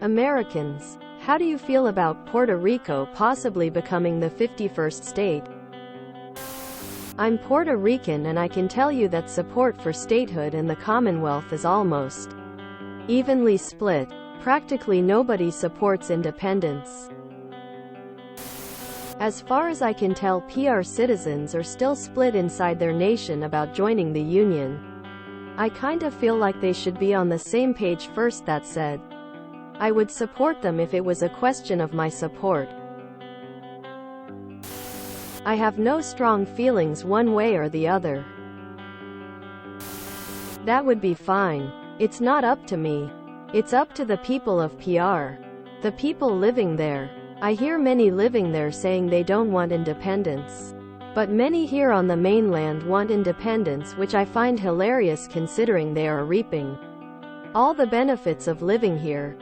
Americans, how do you feel about Puerto Rico possibly becoming the 51st state? I'm Puerto Rican and I can tell you that support for statehood in the Commonwealth is almost evenly split. Practically nobody supports independence. As far as I can tell, PR citizens are still split inside their nation about joining the Union. I kinda feel like they should be on the same page first. That said, I would support them if it was a question of my support. I have no strong feelings one way or the other. That would be fine. It's not up to me. It's up to the people of PR. The people living there. I hear many living there saying they don't want independence. But many here on the mainland want independence, which I find hilarious considering they are reaping all the benefits of living here.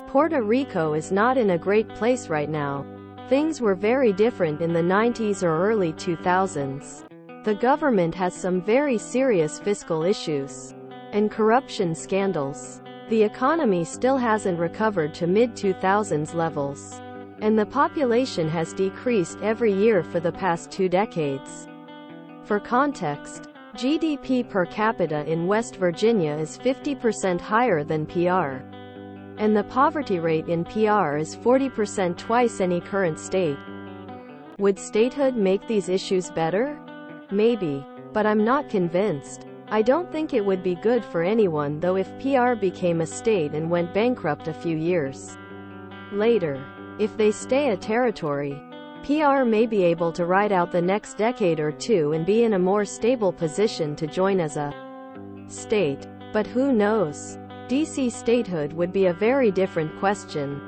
Puerto Rico is not in a great place right now. Things were very different in the 90s or early 2000s. The government has some very serious fiscal issues and corruption scandals. The economy still hasn't recovered to mid-2000s levels, and the population has decreased every year for the past 2 decades. For context, GDP per capita in West Virginia is 50% higher than PR, and the poverty rate in PR is 40%, twice any current state. Would statehood make these issues better? Maybe, but I'm not convinced. I don't think it would be good for anyone though if PR became a state and went bankrupt a few years later. If they stay a territory, PR may be able to ride out the next decade or two and be in a more stable position to join as a state. But who knows? DC statehood would be a very different question.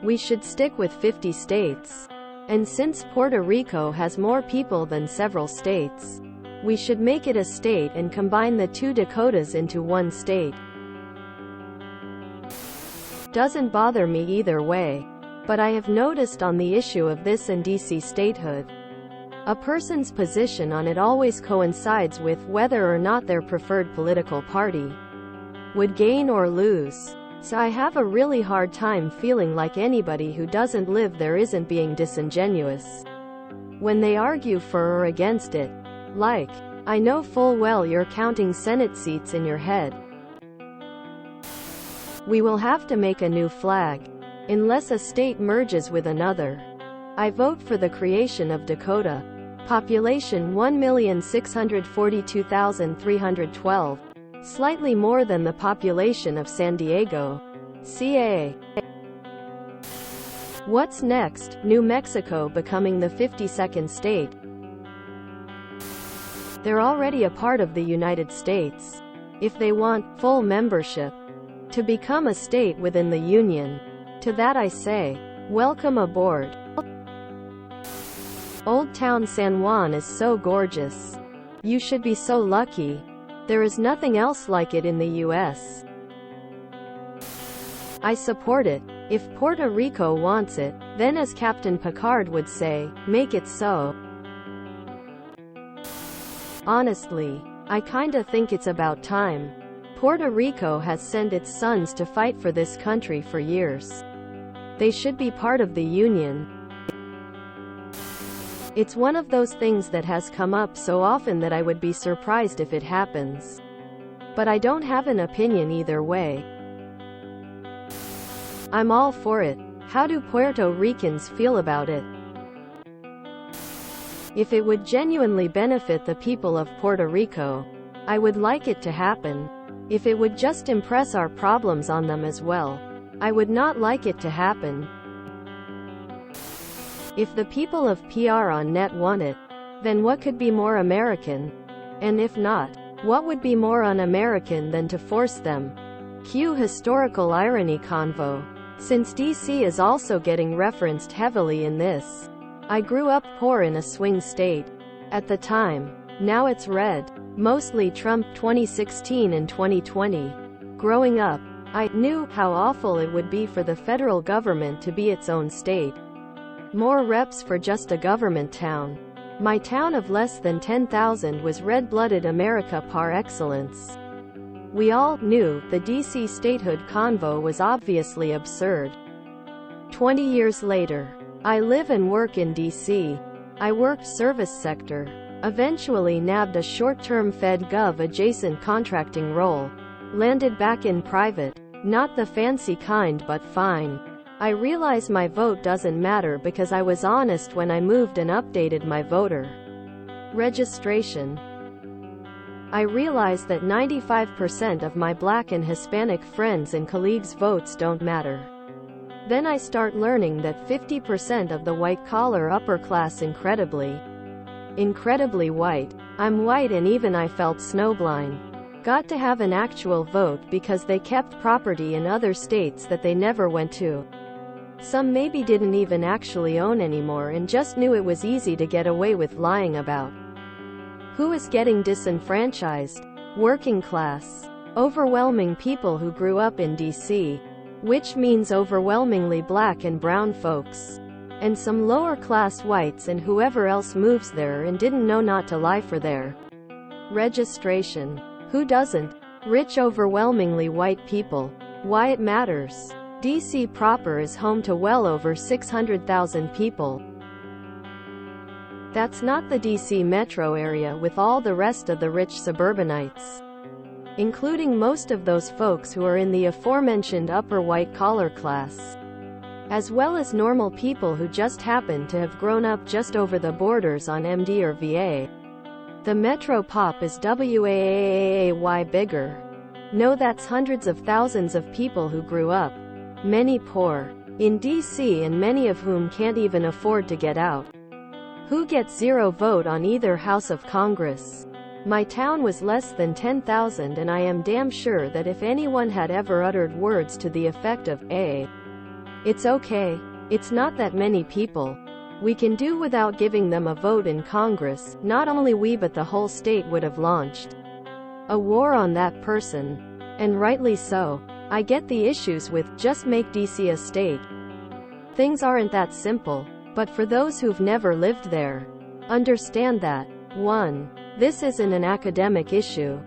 We should stick with 50 states. And since Puerto Rico has more people than several states, we should make it a state and combine the 2 Dakotas into one state. Doesn't bother me either way. But I have noticed on the issue of this and DC statehood, a person's position on it always coincides with whether or not their preferred political party would gain or lose. So I have a really hard time feeling like anybody who doesn't live there isn't being disingenuous when they argue for or against it. Like, I know full well you're counting Senate seats in your head. We will have to make a new flag, unless a state merges with another. I vote for the creation of Dakota. Population 1,642,312. Slightly more than the population of San Diego. CA. What's next? New Mexico becoming the 52nd state. They're already a part of the United States. If they want full membership to become a state within the Union, to that I say, welcome aboard. Old Town San Juan is so gorgeous. You should be so lucky. There is nothing else like it in the US. I support it. If Puerto Rico wants it, then as Captain Picard would say, make it so. Honestly, I kinda think it's about time. Puerto Rico has sent its sons to fight for this country for years. They should be part of the Union. It's one of those things that has come up so often that I would be surprised if it happens. But I don't have an opinion either way. I'm all for it. How do Puerto Ricans feel about it? If it would genuinely benefit the people of Puerto Rico, I would like it to happen. If it would just impress our problems on them as well, I would not like it to happen. If the people of PR on net want it, then what could be more American? And if not, what would be more un-American than to force them? Cue historical irony convo. Since DC is also getting referenced heavily in this. I grew up poor in a swing state at the time. Now it's red. Mostly Trump 2016 and 2020. Growing up, I knew how awful it would be for the federal government to be its own state. More reps for just a government town. My town of less than 10,000 was red-blooded America par excellence. We all knew the DC statehood convo was obviously absurd. 20 years later, I live and work in DC. I worked service sector. Eventually nabbed a short-term Fed Gov adjacent contracting role. Landed back in private. Not the fancy kind but fine. I realize my vote doesn't matter because I was honest when I moved and updated my voter registration. I realize that 95% of my Black and Hispanic friends and colleagues' votes don't matter. Then I start learning that 50% of the white-collar upper class incredibly white. I'm white and even I felt snowblind. Got to have an actual vote because they kept property in other states that they never went to. Some maybe didn't even actually own anymore and just knew it was easy to get away with lying about. Who is getting disenfranchised? Working class. Overwhelming people who grew up in DC. Which means overwhelmingly Black and brown folks. And some lower class whites and whoever else moves there and didn't know not to lie for their registration. Who doesn't? Rich overwhelmingly white people. Why it matters. DC proper is home to well over 600,000 people. That's not the DC metro area with all the rest of the rich suburbanites, including most of those folks who are in the aforementioned upper white-collar class, as well as normal people who just happen to have grown up just over the borders on MD or VA. The metro pop is way bigger. No, that's hundreds of thousands of people who grew up, many poor, in DC and many of whom can't even afford to get out. Who gets zero vote on either house of Congress. My town was less than 10,000 and I am damn sure that if anyone had ever uttered words to the effect of, it's okay, it's not that many people. We can do without giving them a vote in Congress, not only we but the whole state would have launched a war on that person. And rightly so. I get the issues with, just make DC a state. Things aren't that simple. But for those who've never lived there, understand that, 1. This isn't an academic issue.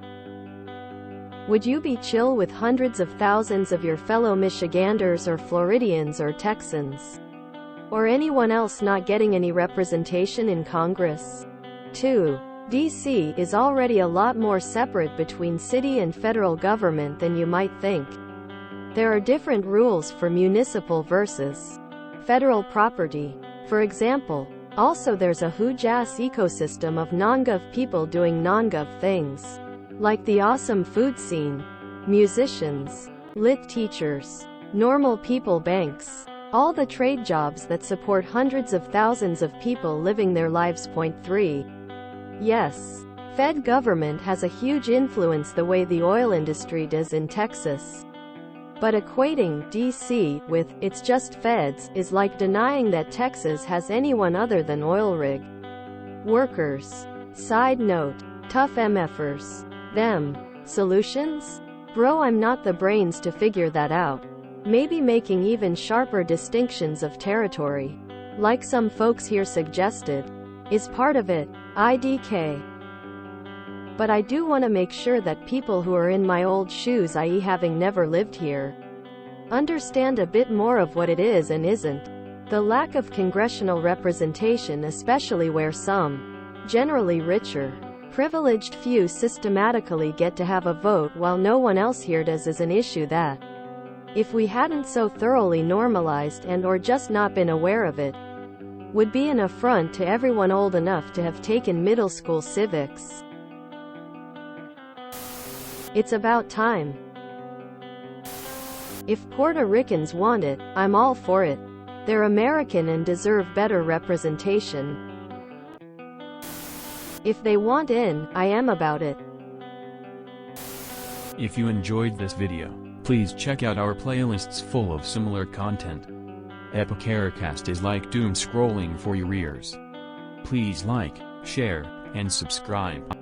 Would you be chill with hundreds of thousands of your fellow Michiganders or Floridians or Texans? Or anyone else not getting any representation in Congress? 2. DC is already a lot more separate between city and federal government than you might think. There are different rules for municipal versus federal property. For example, also there's a huge-ass ecosystem of non-gov people doing non-gov things. Like the awesome food scene, musicians, lit teachers, normal people banks, all the trade jobs that support hundreds of thousands of people living their lives. 3. Yes, Fed government has a huge influence the way the oil industry does in Texas. But equating DC with, it's just feds, is like denying that Texas has anyone other than oil rig workers. Side note, tough MFers. Them. Solutions? Bro, I'm not the brains to figure that out. Maybe making even sharper distinctions of territory, like some folks here suggested, is part of it. IDK. But I do want to make sure that people who are in my old shoes, i.e. having never lived here, understand a bit more of what it is and isn't. The lack of congressional representation, especially where some, generally richer, privileged few systematically get to have a vote while no one else here does, is an issue that, if we hadn't so thoroughly normalized and or just not been aware of it, would be an affront to everyone old enough to have taken middle school civics. It's about time. If Puerto Ricans want it, I'm all for it. They're American and deserve better representation. If they want in, I am about it. If you enjoyed this video, please check out our playlists full of similar content. Epicaricast is like doom scrolling for your ears. Please like, share, and subscribe.